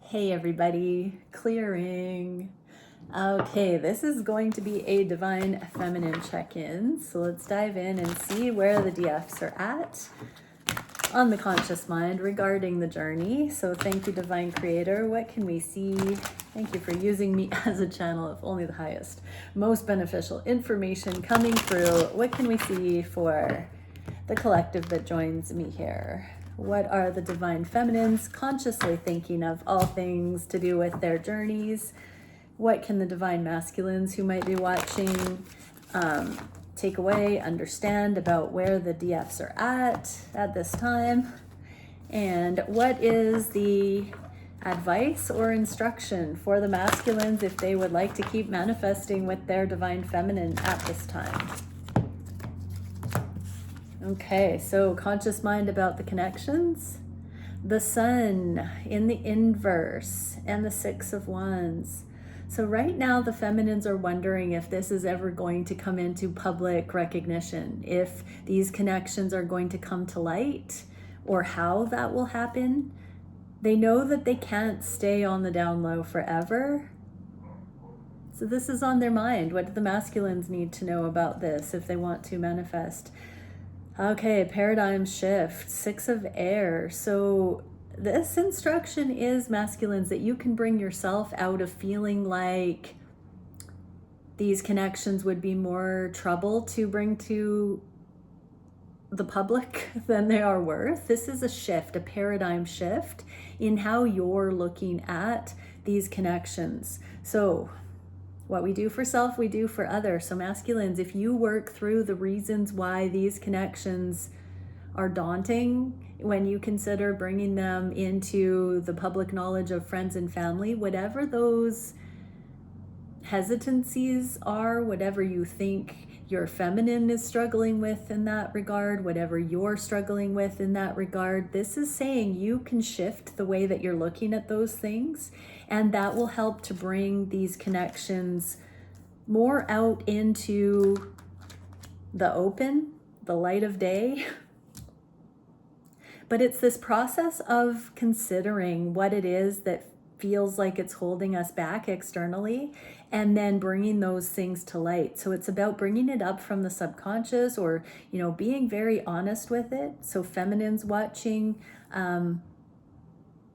Hey everybody, clearing. Okay, this is going to be a Divine Feminine check-in. So let's dive in and see where the DFs are at on the conscious mind regarding the journey. So thank you, Divine Creator. What can we see? Thank you for using me as a channel of only the highest, most beneficial information coming through. What can we see for the collective that joins me here? What are the Divine Feminines consciously thinking of all things to do with their journeys? What can the Divine Masculines who might be watching take away, understand about where the DFs are at this time? And what is the advice or instruction for the masculines if they would like to keep manifesting with their Divine Feminine at this time? Okay, so conscious mind about the connections. The Sun in the inverse and the Six of Wands. So right now the feminines are wondering if this is ever going to come into public recognition, if these connections are going to come to light, or how that will happen. They know that they can't stay on the down low forever. So this is on their mind. What do the masculines need to know about this if they want to manifest? Okay, paradigm shift, Six of Air. So this instruction is, masculines, that you can bring yourself out of feeling like these connections would be more trouble to bring to the public than they are worth. This is a shift, a paradigm shift in how you're looking at these connections. So what we do for self, we do for others. So masculines, if you work through the reasons why these connections are daunting when you consider bringing them into the public knowledge of friends and family, whatever those hesitancies are, whatever you think your feminine is struggling with in that regard, whatever you're struggling with in that regard, this is saying you can shift the way that you're looking at those things, and that will help to bring these connections more out into the open, the light of day. But it's this process of considering what it is that feels like it's holding us back externally, and then bringing those things to light. So it's about bringing it up from the subconscious, or being very honest with it. So feminines watching,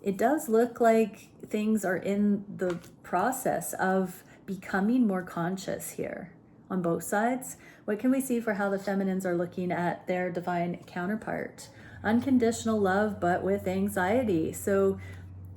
it does look like things are in the process of becoming more conscious here on both sides. What can we see for how the feminines are looking at their divine counterpart? Unconditional love, but with anxiety. So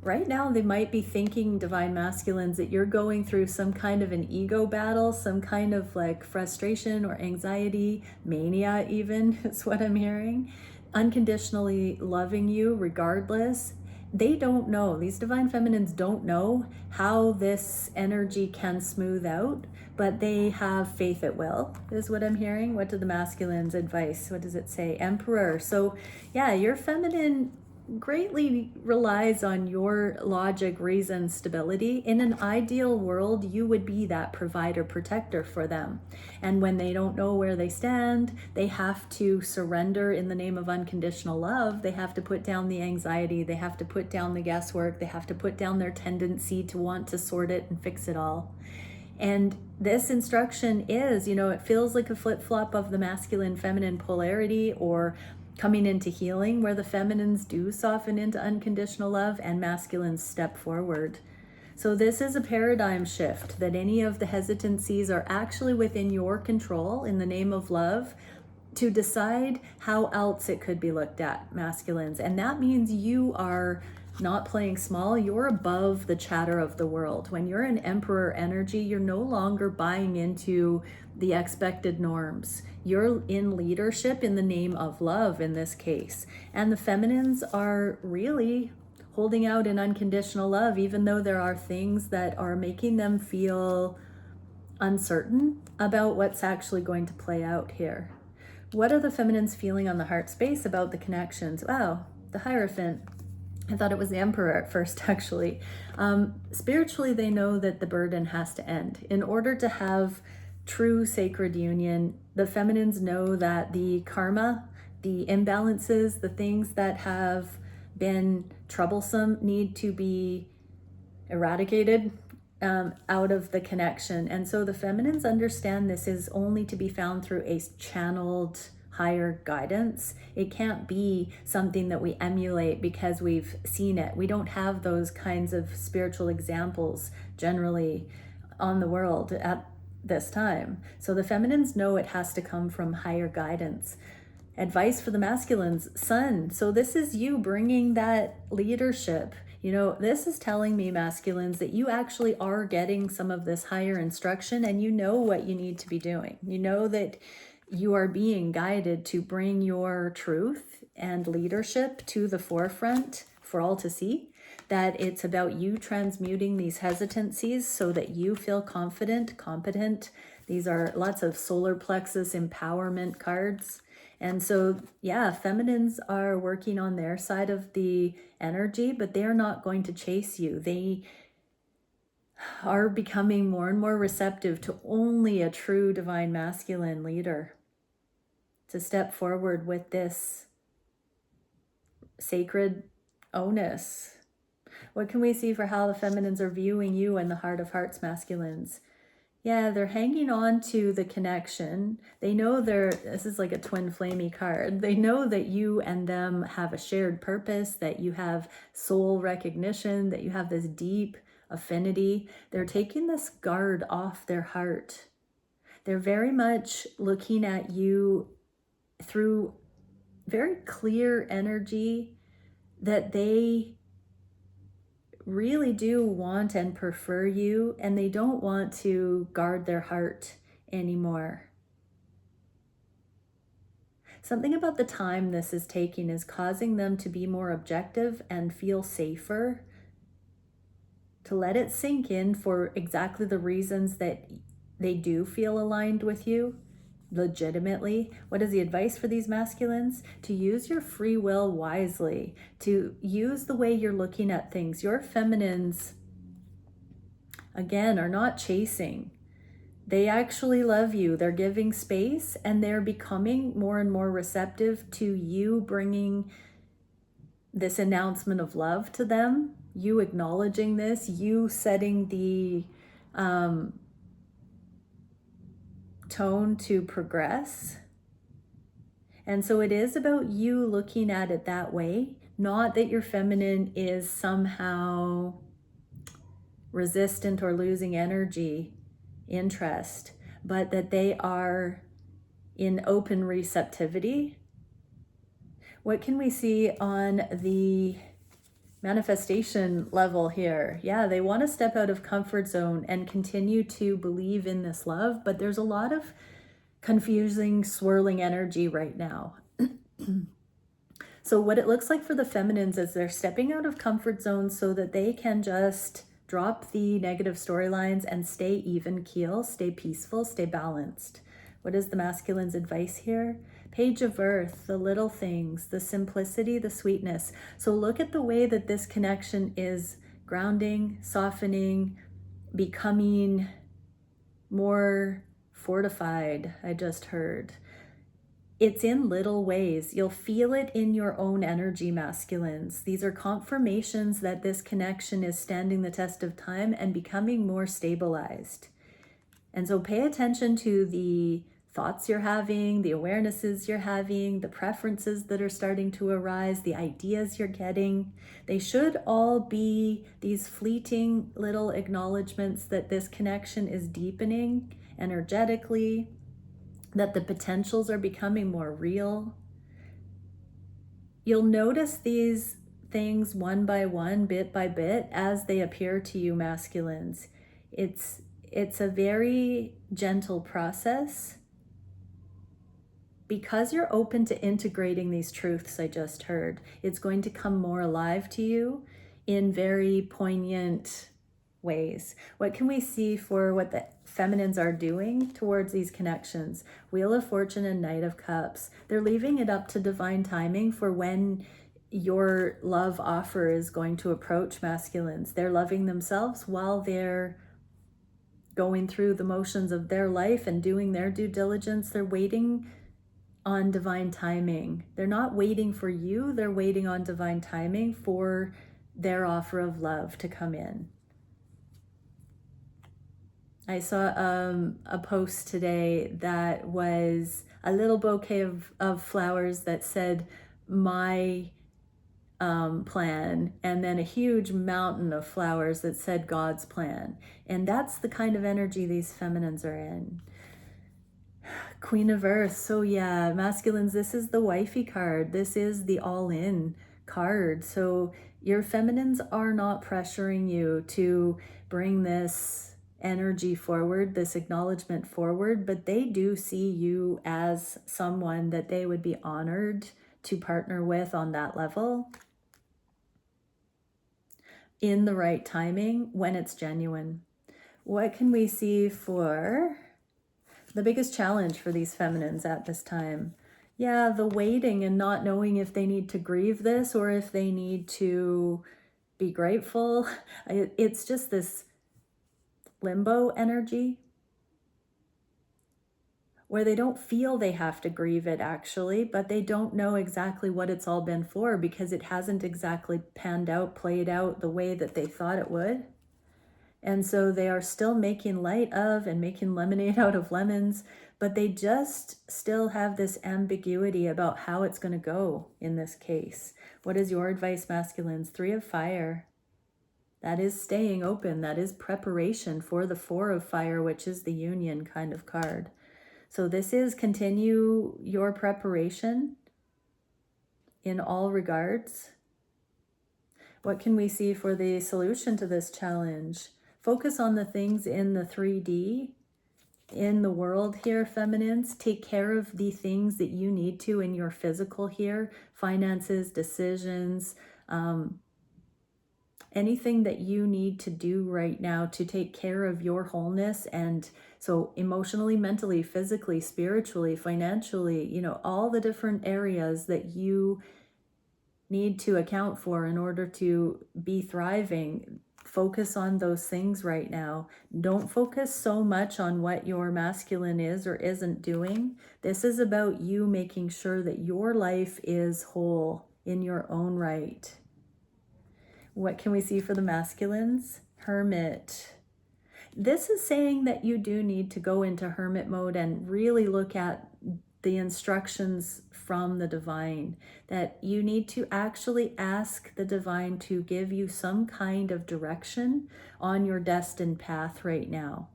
right now they might be thinking, divine masculines, that you're going through some kind of an ego battle, some kind of like frustration or anxiety, mania even, is what I'm hearing. Unconditionally loving you regardless. They don't know, these divine feminines don't know how this energy can smooth out, but they have faith it will, is what I'm hearing. What do the masculines advice? What does it say? Emperor. So yeah, your feminine greatly relies on your logic, reason, stability. In an ideal world, you would be that provider, protector for them. And when they don't know where they stand, they have to surrender in the name of unconditional love. They have to put down the anxiety. They have to put down the guesswork. They have to put down their tendency to want to sort it and fix it all. And this instruction is, it feels like a flip-flop of the masculine feminine polarity, or coming into healing, where the feminines do soften into unconditional love and masculines step forward. So this is a paradigm shift, that any of the hesitancies are actually within your control in the name of love to decide how else it could be looked at, masculines. And that means you are not playing small. You're above the chatter of the world. When you're an emperor energy, you're no longer buying into the expected norms. You're in leadership in the name of love in this case. And the feminines are really holding out in unconditional love, even though there are things that are making them feel uncertain about what's actually going to play out here. What are the feminines feeling on the heart space about the connections? Wow, the Hierophant. I thought it was the Emperor at first, actually. Spiritually, they know that the burden has to end. In order to have true sacred union, the feminines know that the karma, the imbalances, the things that have been troublesome need to be eradicated out of the connection. And so the feminines understand this is only to be found through a channeled higher guidance. It can't be something that we emulate because we've seen it. We don't have those kinds of spiritual examples generally on the world at this time. So the feminines know it has to come from higher guidance. Advice for the masculines, Sun. So this is you bringing that leadership. You know, this is telling me, masculines, that you actually are getting some of this higher instruction and you know what you need to be doing. You know that you are being guided to bring your truth and leadership to the forefront for all to see. That it's about you transmuting these hesitancies so that you feel confident, competent. These are lots of solar plexus empowerment cards. And so, yeah, feminines are working on their side of the energy, but they're not going to chase you. They are becoming more and more receptive to only a true divine masculine leader to step forward with this sacred onus. What can we see for how the feminines are viewing you in the heart of hearts, masculines? Yeah, they're hanging on to the connection. They know this is like a twin flamey card. They know that you and them have a shared purpose, that you have soul recognition, that you have this deep affinity. They're taking this guard off their heart. They're very much looking at you through very clear energy that they really do want and prefer you, and they don't want to guard their heart anymore. Something about the time this is taking is causing them to be more objective and feel safer, to let it sink in for exactly the reasons that they do feel aligned with you legitimately. What is the advice for these masculines? To use your free will wisely, to use the way you're looking at things. Your feminines, again, are not chasing. They actually love you. They're giving space and they're becoming more and more receptive to you bringing this announcement of love to them, you acknowledging this, you setting the tone to progress. And so it is about you looking at it that way, not that your feminine is somehow resistant or losing energy, interest, but that they are in open receptivity. What can we see on the manifestation level here? Yeah, they want to step out of comfort zone and continue to believe in this love, but there's a lot of confusing, swirling energy right now. So what it looks like for the feminines is they're stepping out of comfort zones so that they can just drop the negative storylines and stay even keel, stay peaceful, stay balanced. What is the masculine's advice here? Page of Earth, the little things, the simplicity, the sweetness. So look at the way that this connection is grounding, softening, becoming more fortified, I just heard. It's in little ways. You'll feel it in your own energy, masculines. These are confirmations that this connection is standing the test of time and becoming more stabilized. And so pay attention to the thoughts you're having, the awarenesses you're having, the preferences that are starting to arise, the ideas you're getting. They should all be these fleeting little acknowledgments that this connection is deepening energetically, that the potentials are becoming more real. You'll notice these things one by one, bit by bit, as they appear to you, masculines. It's a very gentle process. Because you're open to integrating these truths I just heard, it's going to come more alive to you in very poignant ways. What can we see for what the feminines are doing towards these connections? Wheel of Fortune and Knight of Cups. They're leaving it up to divine timing for when your love offer is going to approach, masculines. They're loving themselves while they're going through the motions of their life and doing their due diligence. They're waiting on divine timing. They're not waiting for you, they're waiting on divine timing for their offer of love to come in. I saw a post today that was a little bouquet of flowers that said my plan, and then a huge mountain of flowers that said God's plan. And that's the kind of energy these feminines are in. Queen of Earth. So yeah, masculines, this is the wifey card. This is the all-in card. So your feminines are not pressuring you to bring this energy forward, this acknowledgement forward, but they do see you as someone that they would be honored to partner with on that level in the right timing when it's genuine. What can we see for the biggest challenge for these feminines at this time? Yeah, the waiting and not knowing if they need to grieve this or if they need to be grateful. It's just this limbo energy where they don't feel they have to grieve it actually, but they don't know exactly what it's all been for because it hasn't exactly panned out, played out the way that they thought it would. And so they are still making light of and making lemonade out of lemons, but they just still have this ambiguity about how it's going to go in this case. What is your advice, masculines? 3 of Fire. That is staying open. That is preparation for the 4 of Fire, which is the union kind of card. So this is continue your preparation in all regards. What can we see for the solution to this challenge? Focus on the things in the 3D, in the world here, feminines. Take care of the things that you need to in your physical here, finances, decisions, anything that you need to do right now to take care of your wholeness. And so emotionally, mentally, physically, spiritually, financially, you know, all the different areas that you need to account for in order to be thriving. Focus on those things right now. Don't focus so much on what your masculine is or isn't doing. This is about you making sure that your life is whole in your own right. What can we see for the masculines? Hermit. This is saying that you do need to go into hermit mode and really look at the instructions from the divine, that you need to actually ask the divine to give you some kind of direction on your destined path right now.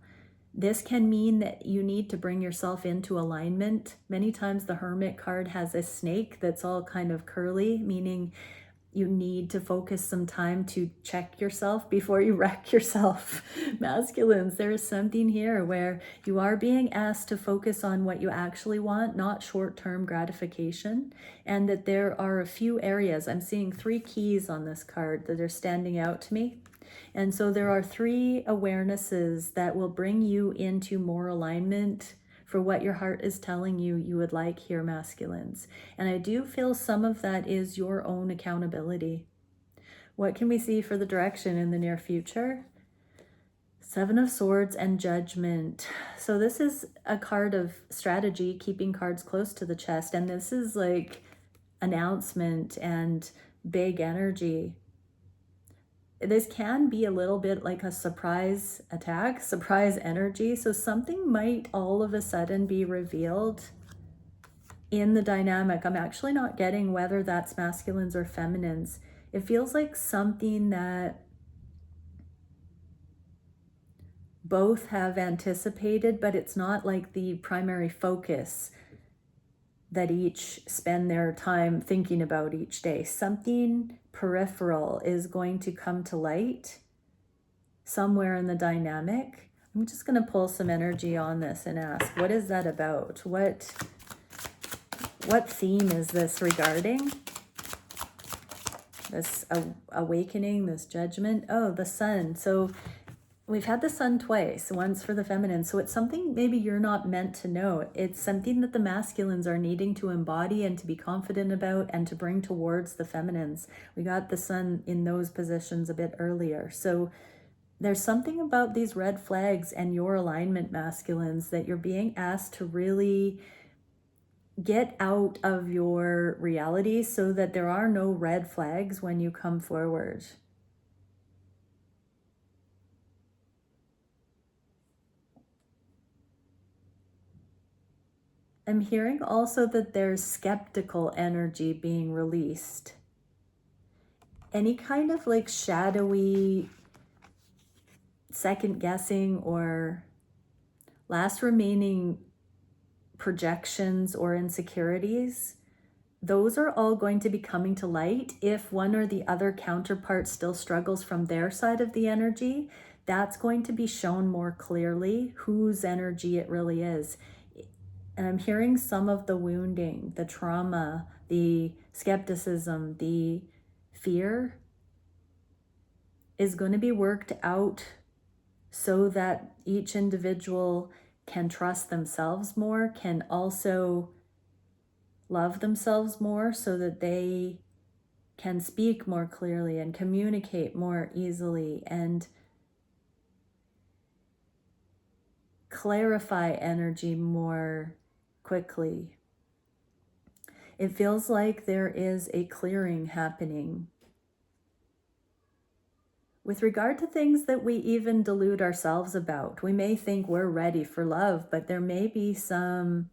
This can mean that you need to bring yourself into alignment. Many times the Hermit card has a snake that's all kind of curly, meaning you need to focus some time to check yourself before you wreck yourself. Masculines, there is something here where you are being asked to focus on what you actually want, not short-term gratification, and that there are a few areas. I'm seeing 3 keys on this card that are standing out to me. And so there are 3 awarenesses that will bring you into more alignment for what your heart is telling you you would like here, masculines. And I do feel some of that is your own accountability. What can we see for the direction in the near future? 7 of Swords and Judgment. So this is a card of strategy, keeping cards close to the chest. And this is like announcement and big energy. This can be a little bit like a surprise attack, surprise energy. So something might all of a sudden be revealed in the dynamic. I'm actually not getting whether that's masculines or feminines. It feels like something that both have anticipated, but it's not like the primary focus that each spend their time thinking about each day. Something peripheral is going to come to light somewhere in the dynamic. I'm just going to pull some energy on this and ask, what is that about? What theme is this regarding? This awakening, this judgment? Oh, the sun. So we've had the sun twice, once for the feminine. So it's something maybe you're not meant to know. It's something that the masculines are needing to embody and to be confident about and to bring towards the feminines. We got the sun in those positions a bit earlier. So there's something about these red flags and your alignment, masculines, that you're being asked to really get out of your reality so that there are no red flags when you come forward. I'm hearing also that there's skeptical energy being released. Any kind of like shadowy second guessing or last remaining projections or insecurities, those are all going to be coming to light. If one or the other counterpart still struggles from their side of the energy, that's going to be shown more clearly whose energy it really is. And I'm hearing some of the wounding, the trauma, the skepticism, the fear is going to be worked out so that each individual can trust themselves more, can also love themselves more so that they can speak more clearly and communicate more easily and clarify energy more quickly. It feels like there is a clearing happening. With regard to things that we even delude ourselves about, we may think we're ready for love, but there may be some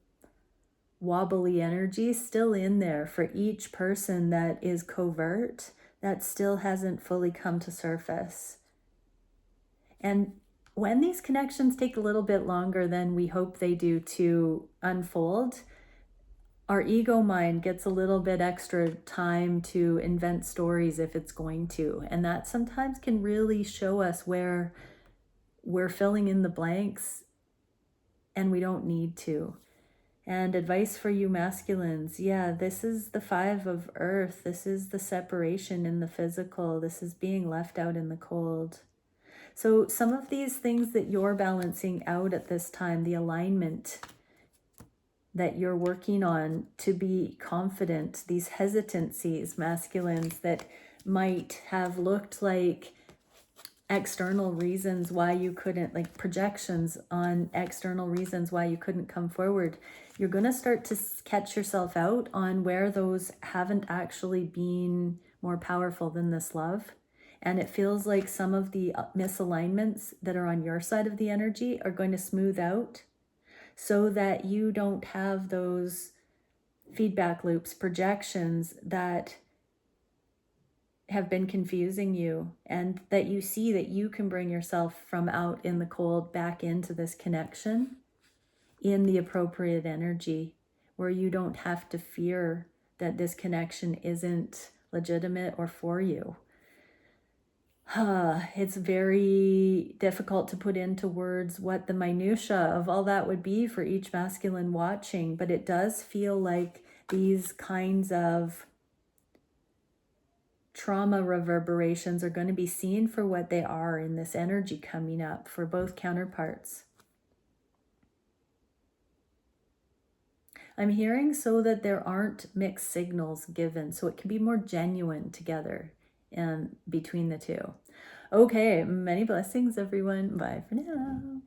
wobbly energy still in there for each person that is covert, that still hasn't fully come to surface. And when these connections take a little bit longer than we hope they do to unfold, our ego mind gets a little bit extra time to invent stories if it's going to. And that sometimes can really show us where we're filling in the blanks and we don't need to. And advice for you masculines, yeah, this is the 5 of earth. This is the separation in the physical. This is being left out in the cold. So some of these things that you're balancing out at this time, the alignment that you're working on to be confident, these hesitancies, masculines, that might have looked like external reasons why you couldn't, like projections on external reasons why you couldn't come forward. You're going to start to catch yourself out on where those haven't actually been more powerful than this love. And it feels like some of the misalignments that are on your side of the energy are going to smooth out so that you don't have those feedback loops, projections that have been confusing you, and that you see that you can bring yourself from out in the cold back into this connection in the appropriate energy, where you don't have to fear that this connection isn't legitimate or for you. It's very difficult to put into words what the minutia of all that would be for each masculine watching, but it does feel like these kinds of trauma reverberations are going to be seen for what they are in this energy coming up for both counterparts. I'm hearing so that there aren't mixed signals given, so it can be more genuine together and between the two. Okay, many blessings, everyone. Bye for now.